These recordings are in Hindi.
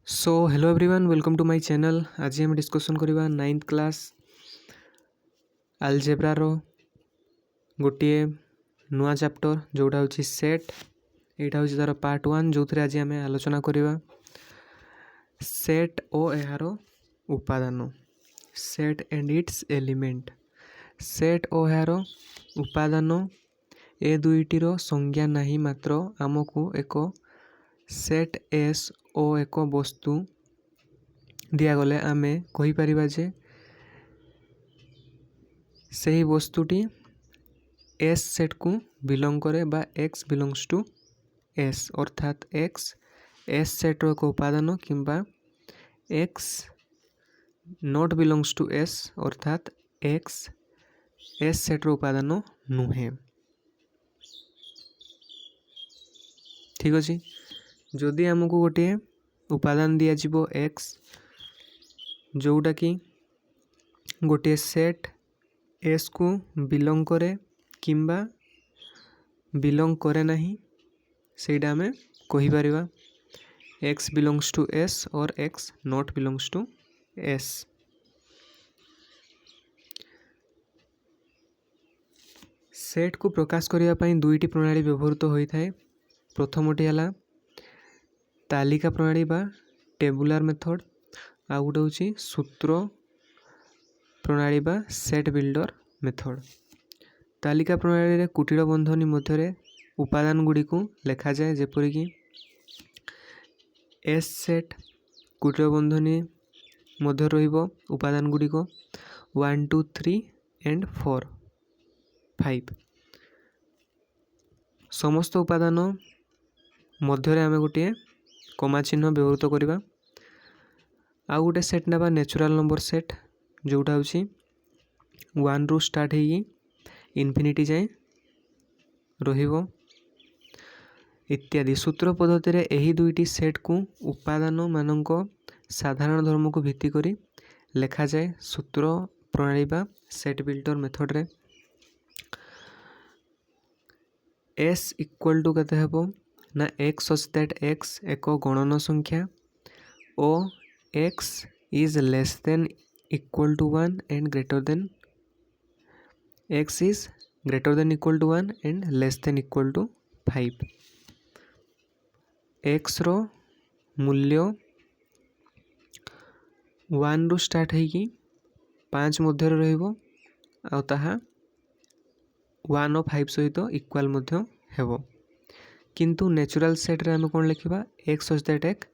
So hello everyone welcome to my channel. आज हम डिस्कसन करवा 9th क्लास आलजेब्रार गोटे नुआ चैप्टर जोटा हूँ सेट। यहाँ हूँ तार पार्ट 1 जो थे आज आम आलोचना करवा सेट और यार उपादान। Set and it's element. Set और यार उपादान ए दुईटीर संज्ञा नहीं, मात्र आमको एक सेट एस और एक वस्तु दिगले आमे कही परिबा जे सही वस्तुटी एस सेट को बिलोंग करे बा एक्स बिलोंग्स टू एस, अर्थात एक्स एस सेट रो एक उपादान किंबा x not belongs to S, अर्थात एक्स एस सेट रो उपादान नुहे। ठीक अच्छे। जदि आमको गोटे उपादान दिया जीवो एक्स जोटा कि गोटे सेट एस को बिलोंग करे किंबा बिलोंग करे नहीं, सेटा आमे कहि परिबा एक्स बिलोंग्स टू एस और x not belongs to S. Set को प्रकाश करने पई दुईटी प्रणाली व्यवहृत होता है। प्रथमटी है तालिका प्रणाली बा टेबुलर मेथड, आ गोटे हूँ सूत्र प्रणाली बा सेट बिल्डर मेथड। तालिका प्रणाली रे कुटीर बंधनी मध्य उपादान गुड़ी को लेखा जाए, जेपरिक एस सेट कुटीर बंधनी मध्य रहिबो उपादान गुड़ी को 1 2 3 एंड 4 5। समस्त उपादान मध्य आमे गोटे कमा चिन्ह व्यवहृत करवा। आउ गोटे सेट ना नेचुरल नंबर सेट जोटा हूँ 1 रु स्टार्ट हो इनफिनिटी जाए रहिबो इत्यादि। सूत्र पद्धति रे एही दुईटी सेट को उपादान मानक साधारण धर्म को भित्ति करी लेखा जाए सूत्र प्रणाली बा सेट बिल्डर मेथड रे। एस इक्वल टू केते हेबो ना एक्स सच दैट एक्स एक गणन संख्या ओ x is less than equal to 1 and greater than x is greater than equal to 1 and less than equal to 5। X रो मूल्य 1 रु स्टार्ट होगी 5 मध्य रहिबो आ ताहा 1 और 5 सहित इक्वल मध्य हेबो। किंतु नेचुरल सेट रे आमे कोन लिखिबा एक्स सच दैट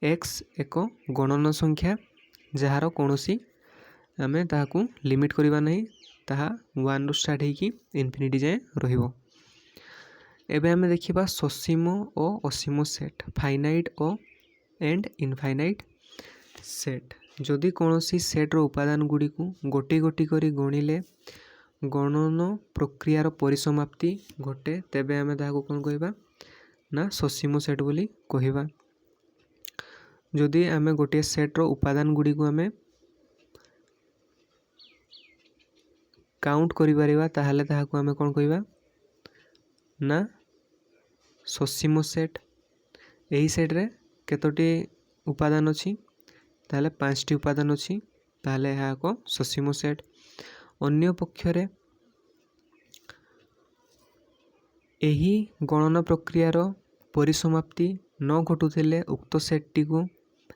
एक्स एक गणन संख्या जहार कोनोसी आमे ताहाकू लिमिट करिबा नहीं, ताहा 1 रु स्टार्ट होगी इनफिनिटी जाए रहिबो। एबे आमे देखिबा ससीम और असीम सेट, फाइनाइट और एंड इनफाइनाइट सेट। जदि कोनोसी सेट रो उपादान गुडी को गोटी गोटी करी गणिले गणन प्रक्रियार परिसमाप्ति घटे, तेबे आमे ताहाकू कोन कहबा ना ससीम सेट बोली कहिबा। जदि आमे गोटे सेट रो उपादान गुडी को आमे काउंट करि परिबा ताहाले ताहाकू आमे कोन कहिबा ना ससीम सेट। एही सेट रे केतोटी उपादान अछि ताहाले 5 टी उपादान अछि, ताहाले एहा एक ससीम सेट। अन्य पक्षरे एही गणना प्रक्रियार परिसमाप्ति न घटुथिले उक्त सेटटी को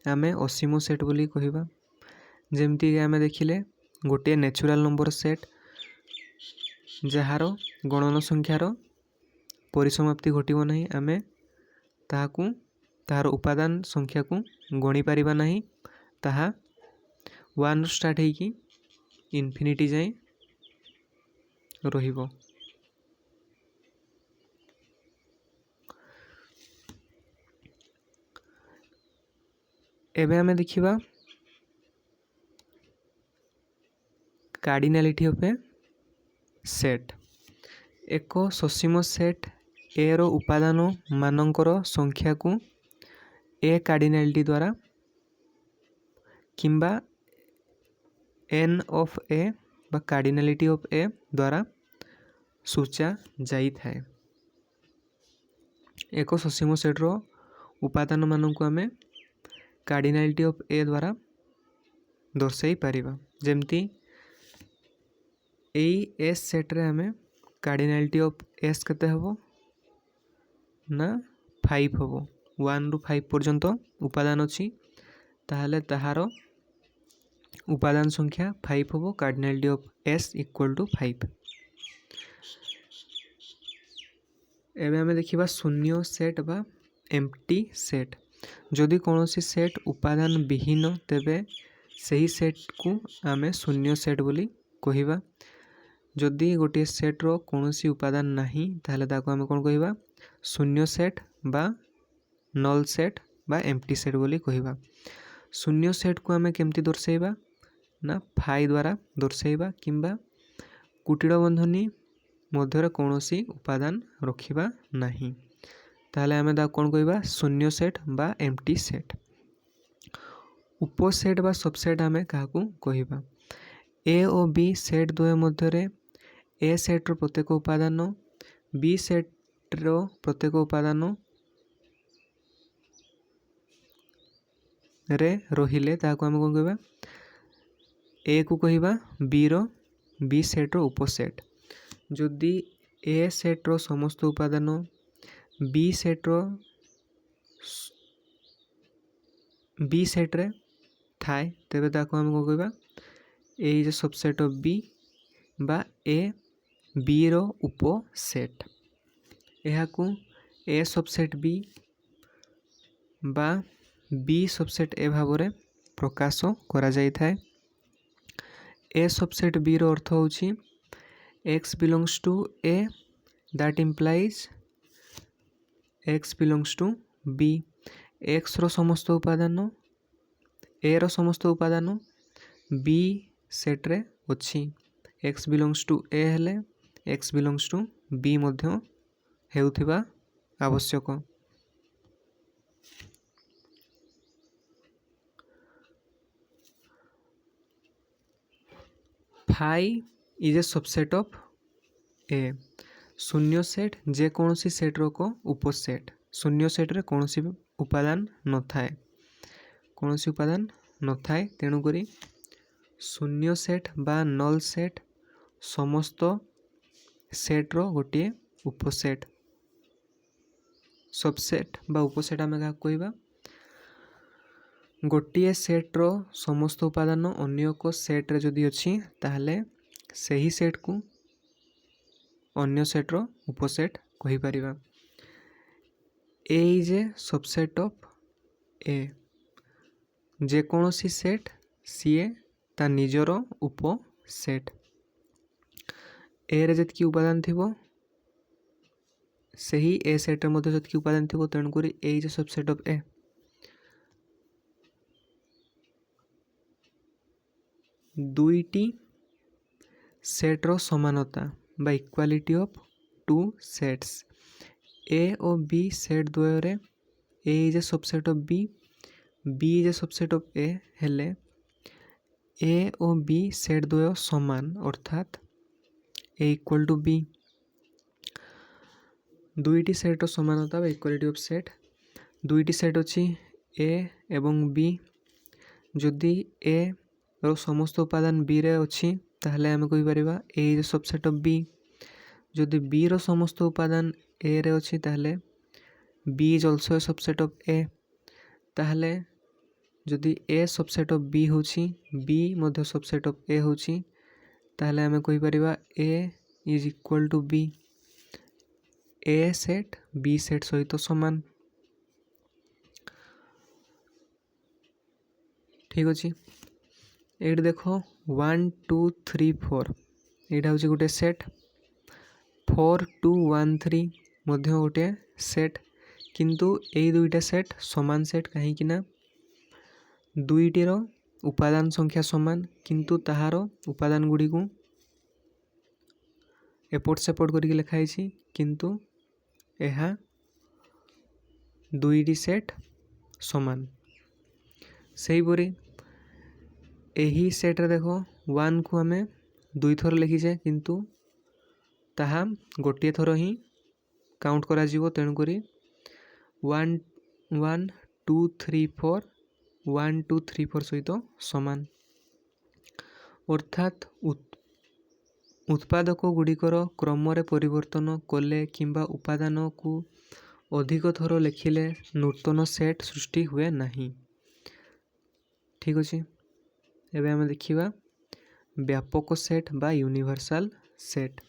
आमे असीम सेट बोली कहिबा। जेमती आमे देखिले गोटे नेचुरल नंबर सेट जहार गणन संख्यार परिसमाप्ति घटिबो नहीं, आमे ताहाकू ताहार उपादान संख्या को गणी परिबा नहीं, ताहा 1 स्टार्ट होगी इनफिनिटी जाए रहिबो। एबे आमे देखिबा कार्डिनलिटी ऑफ ए सेट। एक ससीम सेट ए रो उपादान मानकर संख्या को ए कार्डिनलिटी द्वारा किंबा एन ऑफ ए बा कार्डिनलिटी ऑफ ए द्वारा सूचा जाई थाए। एक ससीम सेट रो उपादान मानन को आमे कार्डिनालिटी ऑफ ए द्वारा दर्शाई पारिबा। जेमती एस सेट रे हमें कार्डिनालिटी ऑफ एस केते हबो ना 5 हबो। 1 रु 5 पर्यंत उपादान अछि ताहले ताहार उपादान संख्या 5 हबो। Cardinality of S equal to 5। एबे हमें देखिबा शून्य सेट बा एम्प्टी सेट। जदि कौनसी सेट उपादान विहीन तेबे सही सेट को आमे शून्य सेट बोली कहिबा। जदि गोटे सेट रो कौनसी उपादान नहीं ताहले ताको आमे कोन कहिबा शून्य सेट बा नल सेट बा एम्प्टी सेट बोली कहिबा। शून्य सेट को आमे केमती दर्शाइबा ना फाइ द्वारा दर्शाइबा किंबा कुटिल बंधनी मध्य कौनसी उपादान रखिबा नहीं ताहले आमे दा कोन कहिबा शून्य सेट बा एम्प्टी सेट। उपसेट बा सबसेट आमे काहाकू कहिबा ए और बी सेट द्वय मध्य रे ए सेट रो प्रत्येक उपादान बी सेट रो प्रत्येक उपादान रे रहिले ताको आमे कोन कहिबा ए को कहिबा बी रो बी सेट रो उपसेट। जदि ए सेट रो समस्त उपादान बी सेट रे थाए तेबे ताको आमे कोन कहिबा A is a subset of B बा ए बी रो उपसेट। एहाकू ए सबसेट बी बा बी सबसेट ए भावरे प्रकाश करा जाई थाए। ए सबसेट बी रो अर्थ होची x belongs to a that implies x belongs to b। x रो समस्त उपादान ए रो समस्त उपादान b सेट रे अछि। x belongs to a हेले x belongs to b मध्य हेउथिबा आवश्यक। Phi is a subset of A. शून्य सेट जे कौनसी सेट रो को उपसेट। शून्य सेट रे कौनसी उपादान न थाए कौनसी उपादान न थाए तेणु करी शून्य सेट बा नल सेट समस्त सेट रो गोटे उपसेट। सबसेट बा उपसेट आमे का कहिबा गोटे सेट रो समस्त उपादान अन्य को सेट रे जदि अछि ताहले सही सेट को अन्य सेट रो उपसेट कहि परिबा। A is a subset of ए जे कौनसी सेट सीए ता निजरो उपसेट। ए रे जतकी उपादान थिबो सही ए सेट रे मध्ये जतकी उपादान थिबो तेणु करी A is a subset of A. दुईटी सेट रो समानता बा equality of two sets A और बी सेट द्वय रे A is a subset of B B is a subset of A हेले ए और बी सेट द्वय समान अर्थात ए इक्वल टू बी। दुईटी सेट रो समानता बा इक्वालिटी ऑफ सेट दुईटी सेट अछि ए एवं बी। जदि ए रो समस्त उपादान बी रे अछि ताहले आमे कहि परिबा A is a subset of B. जदि बी रो समस्त उपादान ए रे अछि ताहले B is also a subset of A. ताहले जदि ए सबसेट ऑफ बी होछि बी मध्ये सबसेट ऑफ ए होछि ताहले आमे कहि परिबा A is equal to B. A set B set सहित समान। ठीक अछि एट देखो 1 2 3 4 एटा होछि गोटे सेट 4 2 1 3 मध्ये गोटे सेट किंतु एई दुईटा सेट समान सेट कहीं कि ना दुईटी रो उपादान संख्या समान किंतु ताहार उपादान गुडी को एपट सेपट करके लिखाई छी किंतु एहा दुईटी सेट समान। सही परी एही सेट रे देखो 1 को हमें दुई थर लिखिछे किंतु ताहा गोटे थर ही काउंट करा जीवो तेणु करी 1 1 2 3 4 1 2 3 4 सहित समान। अर्थात उत्पादक गुड़िकर क्रम परिवर्तन कले किंबा उपादान को अधिक थर लिखिले नूतन सेट सृष्टि हुए नहीं। ठीक अच्छे, एबे आम देखिबा व्यापक सेट बा यूनिवर्सल सेट।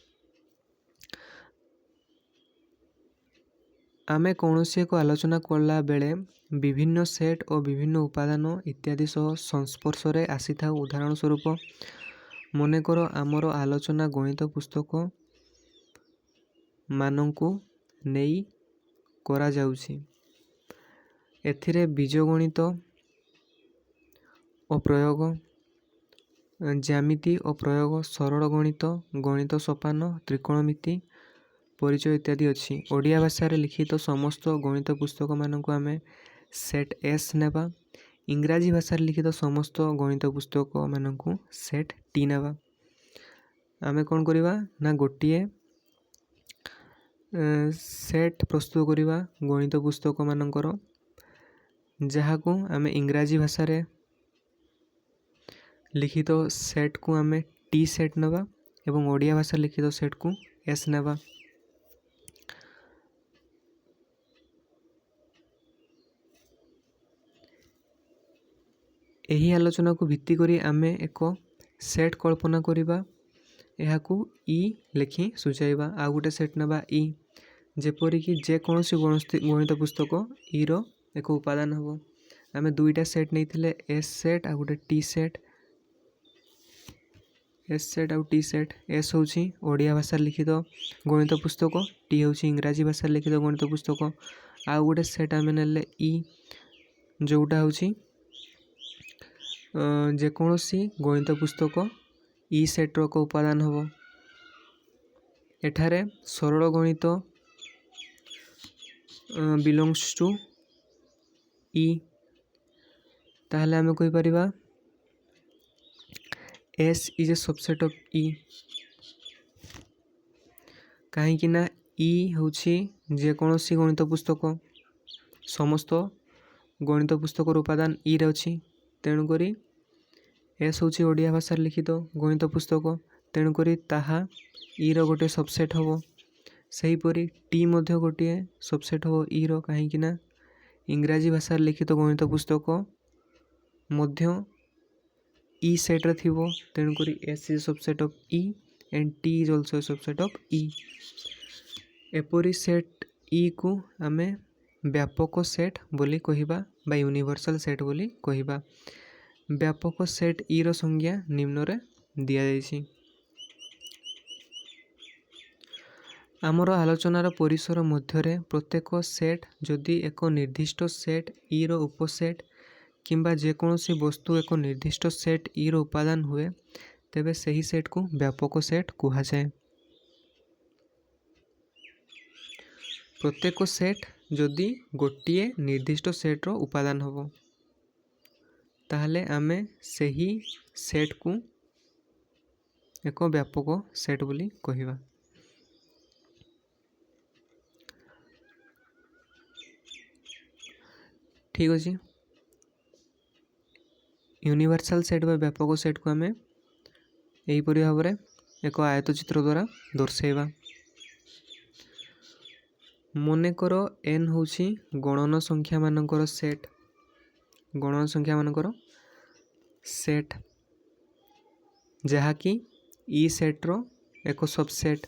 आमे कौनसी एक आलोचना करला बेले विभिन्न सेट और विभिन्न उपादान इत्यादि सह संस्पर्श रे आसी था। उदाहरण स्वरूप मनेकर आमर आलोचना गणित पुस्तक मानंकु नेई करा जाउछि। एथिरे बीजगणित और प्रयोग, ज्यामिति और प्रयोग, सरल गणित, गणित सोपान, त्रिकोणमिति, परिचय इत्यादि अच्छी। ओडिया भाषा रे लिखित समस्त गणित पुस्तक मानक आमे सेट एस नेबा। इंग्राजी भाषा रे लिखित समस्त गणित पुस्तक मानक सेट टी नेबा। आमे कौन करिबा ना गोटिए सेट प्रस्तुत करिबा गणित पुस्तक मानकर, जहाकू आमे इंग्राजी भाषा रे लिखित सेट को आमे टी सेट नेबा एवं ओडिया भाषा लिखित सेट को एस नेबा। एही आलोचना को भित्ति करी आमे एक सेट कल्पना करिबा, एहाकू ई लिखि सुझाइबा। आ गोटे सेट नेबा ई, जेपरि कि जे कोनोसी गणित पुस्तक ई रो एक उपादान हबो। आमे दुईटा सेट नैथिले एस सेट आ गोटे टी सेट। एस सेट आउ टी सेट। एस होची ओडिया भाषा लिखित गणित पुस्तक, टी होची इंग्राजी भाषा लिखित गणित पुस्तक। आ गोटे सेट आमे नेले ई, जोटा होची जेकोसी गणित पुस्तक ई सेट रो को उपादान हबो। एठारे सरल गणित बिलोंग्स टू ई, ताहले आमे कहि परिबा S is a subset of E. कहीं कि ना ई होची जेकोसी गणित पुस्तक, समस्त गणित पुस्तक उपादान ई रे अछि। तेणुकरी एस होची ओडिया भाषा लिखित गणित पुस्तक, तेणुकरी ताहा ई रो गोटे सबसेट हबो। सही परी टी मध्य गोटे सबसेट हबो ई रो, कहीं कि ना इंग्राजी भाषा लिखित गणित पुस्तक मध्य ई सेट रे थिबो। तेणुकरी S is subset of E and T is also subset of E. एपरी सेट ई को आमे व्यापक सेट बोली कहिबा बा यूनिवर्सल सेट बोली कहिबा। व्यापक सेट ई रो संज्ञा निम्न रे दिया जायछि। आमर आलोचनार परिसर मध्यरे प्रत्येक सेट जदि एक निर्दिष्ट सेट ई रो उपसेट किंबा जेकोसी वस्तु एक निर्दिष्ट सेट ई रो उपादान हुए, तेबे सही सेट को व्यापक सेट कहा जाए। प्रत्येक सेट जदि गोटिए निर्दिष्ट सेट रो उपादान हबो, ताहले आमे सही सेट को एक व्यापक सेट बोली कहिबा। ठीक अछि, यूनिवर्सल सेट बा व्यापक सेट को आमे एही परि भाव रे एक आयत चित्र द्वारा दर्शाइबा। मने करो एन होची गणन संख्या मानकर सेट, गणन संख्या मानकर सेट, जहा कि ई सेट रो एक सबसेट।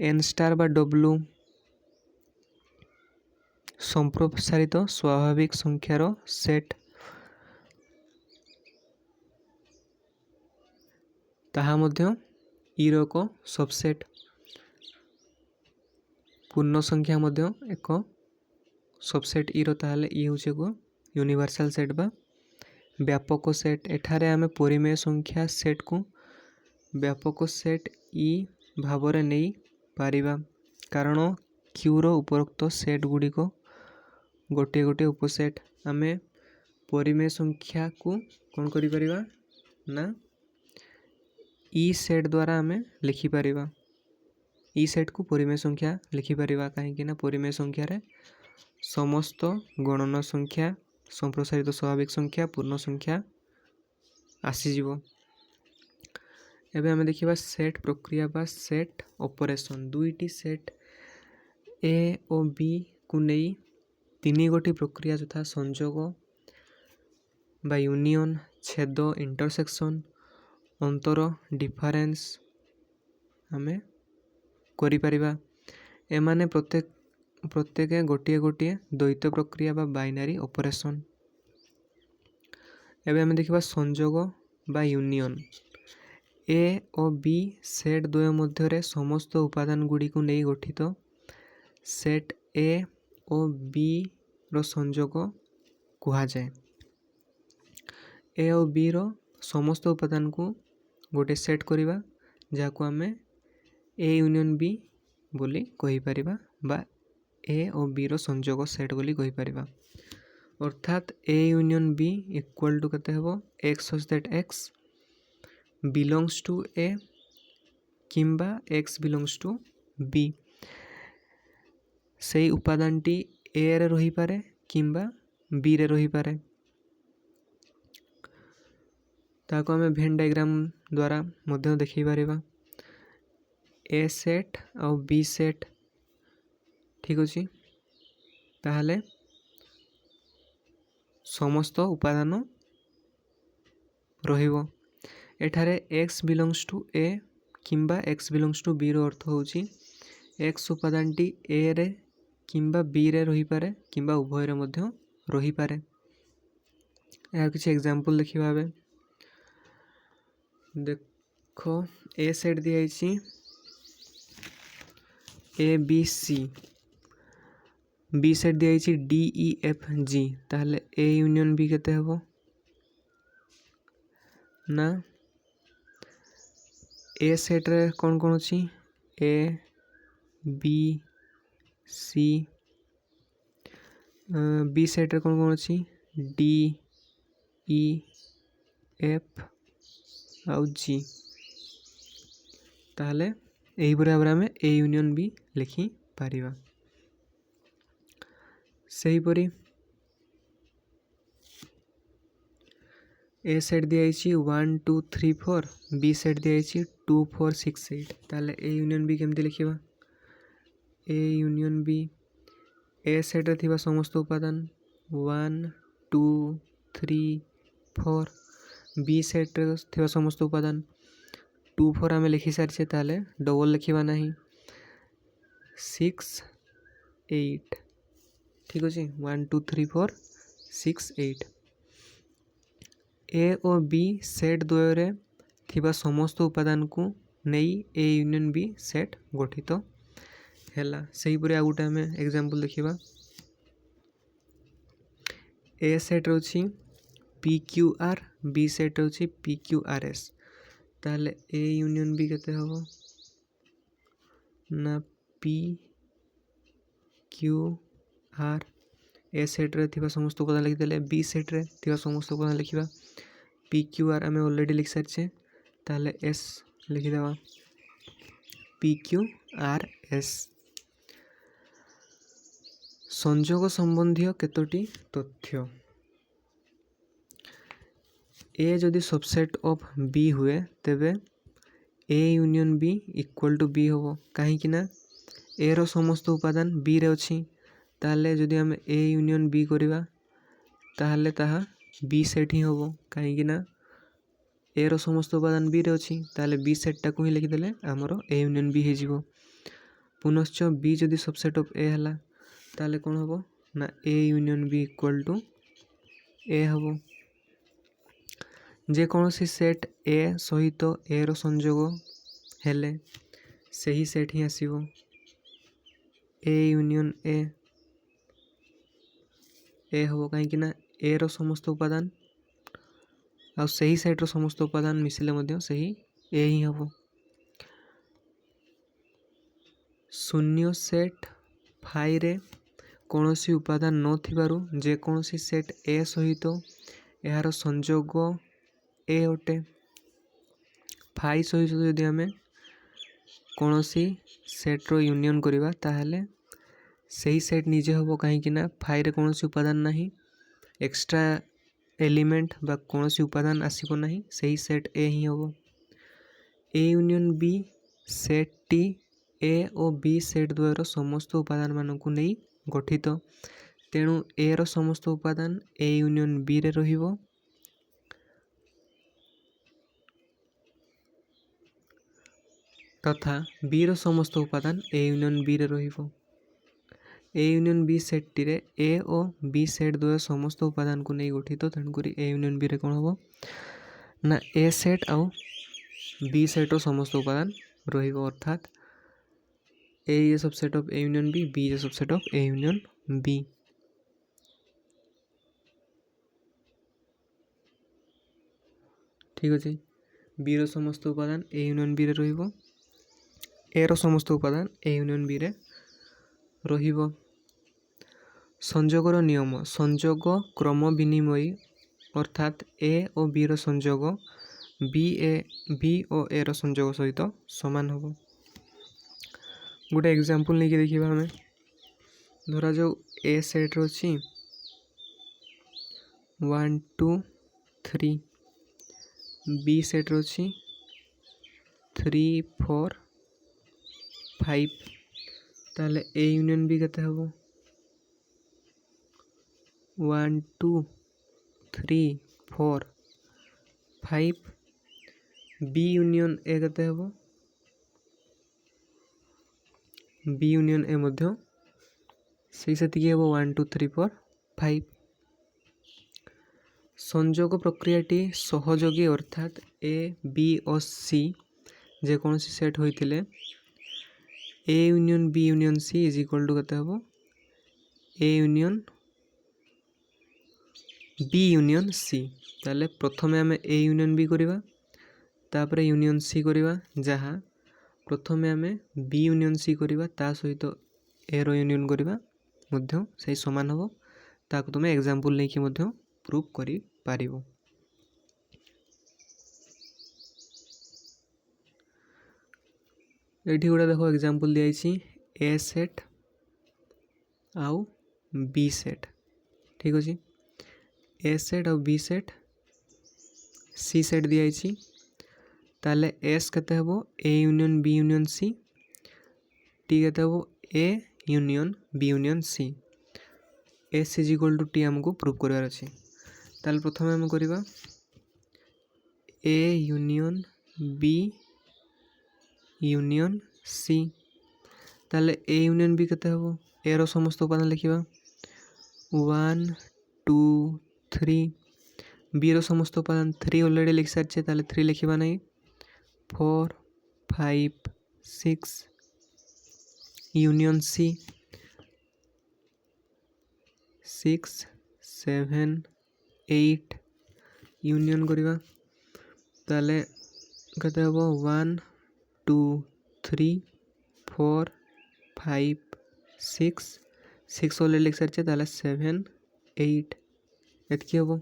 एन स्टार बा डब्लू संप्रसारित स्वाभाविक संख्यार सेट, ताहा मध्य ई रो को सबसेट। पूर्ण संख्या मध्य एक सबसेट ई रो, ताहले ई होचे को यूनिवर्सल सेट बा व्यापक सेट। एठारे आमे परिमेय संख्या सेट को व्यापक सेट ई भावरे नहीं पारिबा, कारण क्यू रो उपरोक्त सेट गुडी को गोटे गोटे उपसेट। आमे परिमेय संख्या को कौन करि परिबा ना ई सेट द्वारा आमे लिखि परिबा। ई सेट को परिमेय संख्या लिखि परिबा, कहीं कि ना परिमेय संख्या रे समस्त गणना संख्या संप्रसारित स्वाभाविक संख्या पूर्ण संख्या आसीजिव। एबे आमे देखिबा सेट प्रक्रिया बा सेट ऑपरेशन। दुईटी सेट ए और बी को नहीं तीन गोटी प्रक्रिया तथा संयोग बा यूनियन छेद इंटरसेक्शन अंतर डिफरेंस आमे करि परिबा। एमाने प्रत्येक गोटे गोटे द्वैत प्रक्रिया बा बाइनरी ऑपरेशन। एबे आमे देखिबा संयोग बा यूनियन। ए और बी सेट द्वय मध्य समस्त उपादान गुड़ी को नहीं गठित सेट ए और बी रो संयोग कहा जाए। ए और बी रो समस्त उपादान को गोटे सेट करिबा जाको आमे ए यूनियन बी बोली कहि परिबा बा ए और बी रो संयोग सेट बोली कहि परिबा। अर्थात A union B equal to कते हेबो x such that x belongs to A किंबा x बिलोंग्स टू बी। सेही उपादानटी ए रे रही पारे किंबा बी रे रही पारे। ताको हमें वेन डायग्राम द्वारा मध्य देखि पारिबा। ए सेट और बी सेट ठीक अछि ताहले समस्त उपादान रहिबो। एठारे x बिलोंग्स टू ए किंबा x बिलोंग्स टू बी रो अर्थ होची x उपादानटी ए रे किंबा बी रे रही पारे किंबा उभय रे मध्य रही पारे। यार किछि एग्जांपल देखिबा बे देखो ए सेट दिया छी A B C B set दिया छी डी ई एफ जी ताहले ए यूनियन बी केते हबो ना ए सेट रे कौन कौन अछि A B C B set रे कौन कौन अछि डी ई एफ आउ जी ताहले एही परे भाबरे हमें ए यूनियन बी लिखि पारिबा। सही परी ए सेट दिया छी 1 2 3 4 बी सेट दिया छी 2 4 6 8 ताहले ए यूनियन बी केमते लिखिबा A union B A set रे थिबा समस्त उपादान 1 2 3 4 बी सेट रे थिबा समस्त उपादान 2 4 आमे लिखि सारिछे ताले डबल लिखिबा नाही 6 8 ठीक अछि 1 2 3 4 6 8 ए और बी सेट द्वय रे थिबा समस्त उपादान को नहीं ए यूनियन बी सेट गठित हैला। सही परे आ गुटा हमें एग्जांपल देखिबा ए सेट रोची P Q R B set रोची पी क्यू आर एस ताले ए यूनियन बी केते हबो ना पी क्यू आर ए सेट रे थिबा समस्त उपादान लिखि देले बी सेट रे थिबा समस्त उपादान लिखिबा पी क्यू आर आमे ऑलरेडी लिख सारिछे ताले एस लिखि देबा पी क्यू आर एस। संयोग संबंधी केतोटी तथ्य ए जदि सबसेट ऑफ बी हुए तेबे A union B equal to B होबो काहे कि ना ए रो समस्त उपादान बी रे अछि ताले जदि हम ए यूनियन बी करिबा ताहले ताहा बी सेट ही होबो काहे कि ना ए रो समस्त उपादान बी रे अछि ताले बी सेट टा को ही लिखि देले हमरो ए यूनियन बी हे जिवो। पुनश्च बी जदि सबसेट ऑफ ए हला ताले कोन होबो ना A union B equal to A होबो। जे कोनोसी सेट ए सहित ए रो संयोग हेले सही set he आसीबो A union A होबो काहे कि ना ए रो समस्त उपादान आ सही सेट रो समस्त उपादान मिसिले मध्य सही ए ही होबो। शून्य सेट फाई रे कोनोसी उपादान न थिबारु जे कोनोसी सेट ए सहित एहार संयोग ए ओटे फाई सहित यदि हमें कोनोसी सेट रो यूनियन करिबा ताहले सही सेट निजे हम कहीं फाइ रे कौन उपादान ना एक्स्ट्रा एलिमेंट बा कौन उपादान आसब ना सही सेट ए ही हम ए यूनियन बी सेट टी ए और बी सेट द्वयर समस्त उपादान मानक नहीं गठित तेणु ए रो समस्त उपादान ए यूनियन बी रे रहिबो तथा बी रो समस्त उपादान ए यूनियन बी रे रहिबो ए यूनियन बी सेट टी रे ए और बी सेट द्वय समस्त उपादान को नहीं गठित तेणुक ए यूनियन बी रे कौन हम ना ए सेट आउ बी सेट रो समस्त उपादान रहिबो अर्थात A is a subset of A union B is a subset of A union B. ठीक अच्छे बी रो समस्त उपादान ए यूनियन बी रे रहिबो ए रो समस्त उपादान ए यूनियन बी रे रहिबो। संजोगर नियम संजोग क्रम विनिमयी अर्थात ए और बी रो संजोग बी और ए रो संजोग सहित समान हम गोटे एग्जांपल नहीं देखिए आम धरा जो ए सेट अच्छी 1 2 3 बी सेट अच्छी 3 4 5 ताले ए यूनियन बी केते हबो 1 2 3 4 5 बी यूनियन ए केते हबो बी यूनियन ए मध्य सही सेतिकी हबो 1 2 3 4 5 संजोग प्रक्रियाटी सहयोगी अर्थात ए बी और सी जेकोसी सेट होइतिले A union C is equal to केते हबो A union B union C ताले प्रथमे आमे ए यूनियन बी करिवा तापरे यूनियन सी करिवा जहाँ प्रथमे आमे बी यूनियन सी करिवा ता सहित ए रो यूनियन करिवा मध्य सही समान हबो ताको तुमे एग्जांपल लेके मध्य प्रूफ करि पारिबो। एठी गुडा देखो एग्जांपल दिया छी ए सेट आउ बी सेट ठीक अछि ए सेट और बी सेट सी सेट दिया छी ताले एस केते हबो A union B union C T केते हबो A union B union C S is equal to T हमको प्रूफ करबार अछि ताले प्रथमे हम करबा A union B union C ताले ए यूनियन बी केते हबो ए रो समस्त उपादान लिखिबा 1 2 3 बी रो समस्त उपादान 3 ऑलरेडी लिख सारछे ताले 3 लिखिबा नहीं 4 5 6 यूनियन सी 6 7 8 यूनियन करिबा ताले केते हबो 1 2 3 4 5 6 6 ऑलरेडी लिख सारछे ताले 7 8 एतकी हबो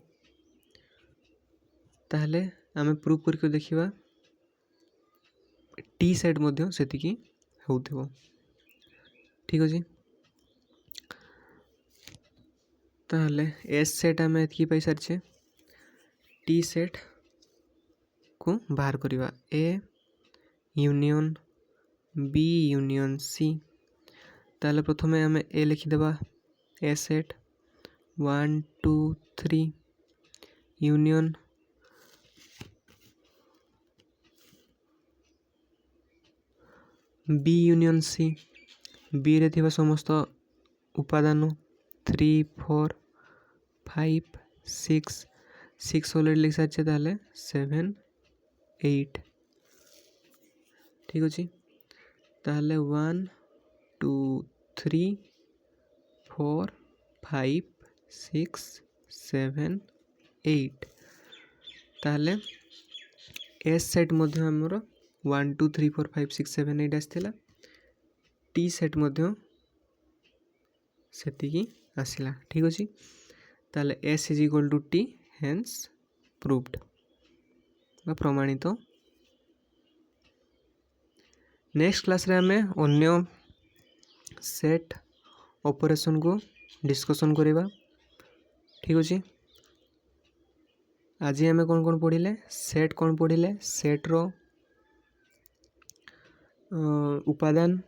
ताहले आमे प्रूफ करके देखिबा टी सेट मध्य सेतिकी होउथिबो ठीक अछि ताहले एस सेट आमे एतकी पाई सारछे टी सेट को बाहर करिबा A union B union C ताले प्रथमे आमे ए लिखि देबा A set 1 2 3 union B union C B रे थिबा समस्त उपादान 3 4 5 6 6 ऑलरेडी लिख सारछे ताले 7 8 ठीक अछि ताले 1 2 3 4 5 6 7 8 ताले एस सेट मध्य हमर 1 2 3 4 5 6 7 8 आसथिला टी सेट मध्य सेतिकी आसिला ठीक अछि ताले S is equal to T hence proved बा प्रमाणित। नेक्स्ट क्लास रे हमें अन्य सेट ऑपरेशन को डिस्कशन करिबा। ठीक अछि। आज आम कौन कौन पढ़िले सेट कौन पढ़िले सेट रो उपादान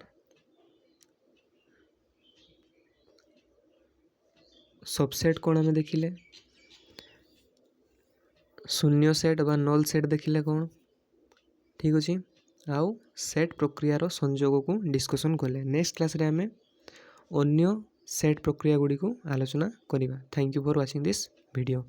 सबसेट कौन आम देखिले शून्य सेट बा नल सेट देखिले कौन। ठीक अछि। आउ सेट प्रक्रियार संयोग को डिस्कशन कले। नेक्स्ट क्लास रे आम अन्य सेट प्रक्रिया गुड़ी को आलोचना करिबा। Thank you for watching this video.